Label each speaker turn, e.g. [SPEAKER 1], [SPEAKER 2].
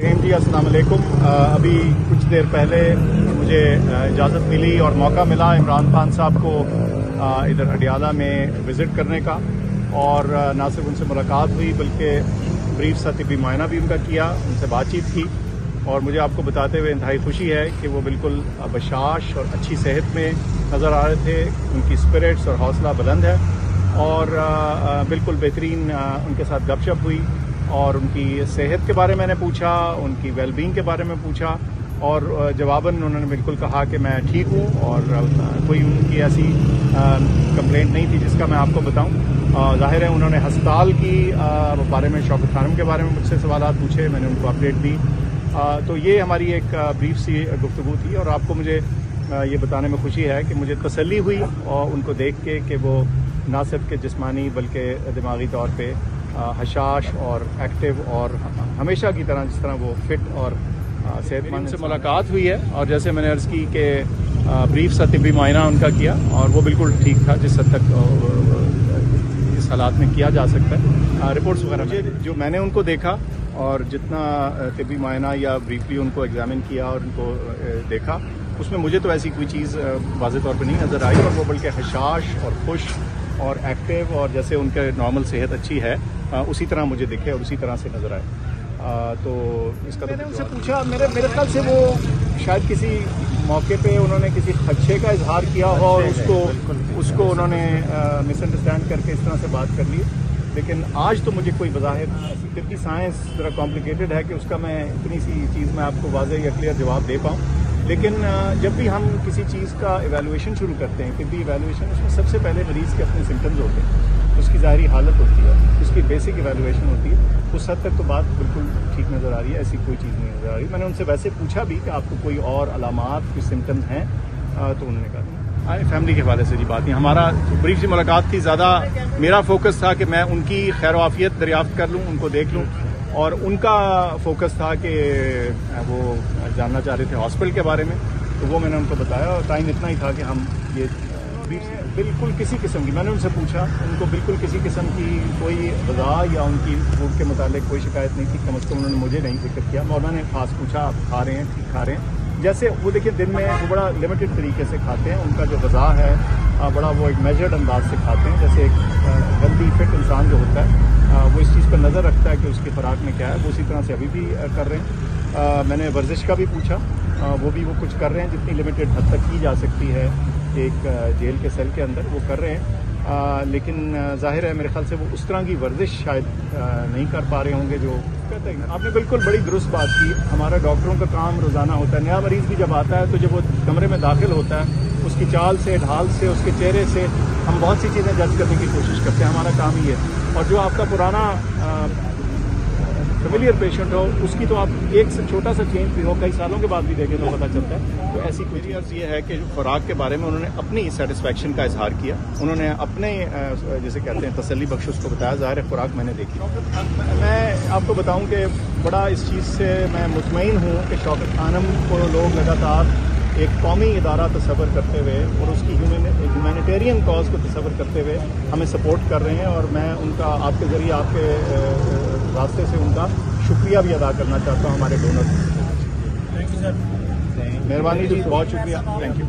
[SPEAKER 1] जी अस्सलाम वालेकुम। अभी कुछ देर पहले मुझे इजाज़त मिली और मौका मिला इमरान खान साहब को इधर अडियाला में विज़िट करने का, और ना सिर्फ उनसे मुलाकात हुई बल्कि ब्रीफ सा तिब्बी मुआयना भी उनका किया, उनसे बातचीत की। और मुझे आपको बताते हुए इंतहाई खुशी है कि वो बिल्कुल बशाश और अच्छी सेहत में नज़र आ रहे थे। उनकी स्पिरिट्स और हौसला बुलंद है और बिल्कुल बेहतरीन उनके साथ गपशप हुई और उनकी सेहत के बारे में मैंने पूछा, उनकी वेलबींग के बारे में पूछा, और जवाबन उन्होंने बिल्कुल कहा कि मैं ठीक हूँ और कोई उनकी ऐसी कंप्लेंट नहीं थी जिसका मैं आपको बताऊँ। ज़ाहिर है उन्होंने हस्पताल की बारे में, शौकत खानम के बारे में मुझसे सवाल पूछे, मैंने उनको अपडेट दी। तो ये हमारी एक ब्रीफ सी गुफ्तगू थी और आपको मुझे ये बताने में खुशी है कि मुझे तसल्ली हुई और उनको देख के कि वो ना सिर्फ के जिस्मानी बल्कि दिमागी तौर पे हशाश और एक्टिव और हमेशा की तरह जिस तरह वो फिट और सेहतमंद से मुलाकात हुई है। और जैसे मैंने अर्ज़ की कि ब्रीफ सा तिब्बी मुआयना उनका किया और वो बिल्कुल ठीक था जिस हद तक इस हालात में किया जा सकता है। रिपोर्ट्स वगैरह जो मैंने उनको देखा और जितना तिब्बी मुआयना या ब्रीफली उनको एग्जामिन किया और उनको देखा, उसमें मुझे तो ऐसी कोई चीज़ वाज़ेह तौर पर नहीं नज़र आई, और वो बल्कि हशाश और खुश और एक्टिव और जैसे उनके नॉर्मल सेहत अच्छी है उसी तरह मुझे दिखे और उसी तरह से नज़र आए। तो इसका मैंने उनसे पूछा, मेरे ख्याल से वो शायद किसी मौके पे उन्होंने किसी खदशे का इजहार किया हो और उसको उन्होंने मिसअंडरस्टैंड करके इस तरह से बात कर ली। लेकिन आज तो मुझे कोई बज़ाहिर, क्योंकि साइंस ज़रा कॉम्प्लिकेटेड है कि उसका मैं इतनी सी चीज़ में आपको वाज़ेह या क्लियर जवाब दे पाऊँ। लेकिन जब भी हम किसी चीज़ का इवैल्यूएशन शुरू करते हैं, तिब्बी इवैल्यूएशन, उसमें सबसे पहले मरीज़ के अपने सिम्टम्स होते हैं, उसकी ज़ाहिरी हालत होती है, उसकी बेसिक इवैल्यूएशन होती है। उस हद तक तो बात बिल्कुल ठीक नज़र आ रही है, ऐसी कोई चीज़ नहीं नज़र आ रही। मैंने उनसे वैसे पूछा भी कि आपको कोई और अलामात, कोई सिम्टम्स हैं, तो उन्होंने कहा फैमिली के हवाले से जी बात नहीं। हमारा ब्रीफ सी मुलाकात थी, ज़्यादा मेरा फोकस था कि मैं उनकी खैर आफियत दरियाफ्त कर लूँ, उनको देख लूँ, और उनका फोकस था कि वो जानना चाह रहे थे हॉस्पिटल के बारे में, तो वो मैंने उनको बताया। और टाइम इतना ही था कि हम ये बिल्कुल किसी किस्म की, मैंने उनसे पूछा, उनको बिल्कुल किसी किस्म की कोई वज़ा या उनकी फूड के मुतालिक कोई शिकायत नहीं थी, कम अज़ कम उन्होंने मुझे नहीं जिक्र किया। और मैंने खास पूछा आप खा रहे हैं, ठीक खा रहे हैं? जैसे वो देखिए दिन में वो बड़ा लिमिटेड तरीके से खाते हैं, उनका जो ग़िज़ा है बड़ा वो एक मेजर्ड अंदाज से खाते हैं, जैसे एक हेल्दी फिट इंसान जो होता है वो इस चीज़ पर नज़र रखता है कि उसकी खुराक में क्या है, वो उसी तरह से अभी भी कर रहे हैं। मैंने वर्जिश का भी पूछा, वो भी वो कुछ कर रहे हैं जितनी लिमिटेड हद तक की जा सकती है एक जेल के सेल के अंदर, वो कर रहे हैं। लेकिन ज़ाहिर है मेरे ख्याल से वो उस तरह की वर्जिश शायद नहीं कर पा रहे होंगे जो कहते हैं। आपने बिल्कुल बड़ी दुरुस्त बात की। हमारा डॉक्टरों का काम रोज़ाना होता है, नया मरीज़ भी जब आता है तो जब वो कमरे में दाखिल होता है, उसकी चाल से, ढाल से, उसके चेहरे से हम बहुत सी चीज़ें जज करने की कोशिश करते हैं, हमारा काम ही है। और जो आपका पुराना फेमिलियर पेशेंट हो, उसकी तो आप एक से छोटा सा चेंज भी हो कई सालों के बाद भी देखें तो पता चलता है। तो ऐसी कोई अर्ज़ ये है कि खुराक के बारे में उन्होंने अपनी सेटिस्फेक्शन का इजहार किया, उन्होंने अपने जैसे कहते हैं तसल्ली बख्श उसको बताया। ज़ाहिर खुराक मैंने देखी। मैं आपको बताऊं कि बड़ा इस चीज़ से मैं मुतमईन हूँ कि शौकत खानम को लोग लगातार एक कौमी इदारा तस्वर करते हुए और उसकी ह्यूमैनिटेरियन कॉज को तस्वर करते हुए हमें सपोर्ट कर रहे हैं, और मैं उनका आपके ज़रिए आपके रास्ते से उनका शुक्रिया भी अदा करना चाहता हूँ हमारे डोनर।
[SPEAKER 2] थैंक यू सर,
[SPEAKER 1] मेहरबानी जी, बहुत शुक्रिया, थैंक यू।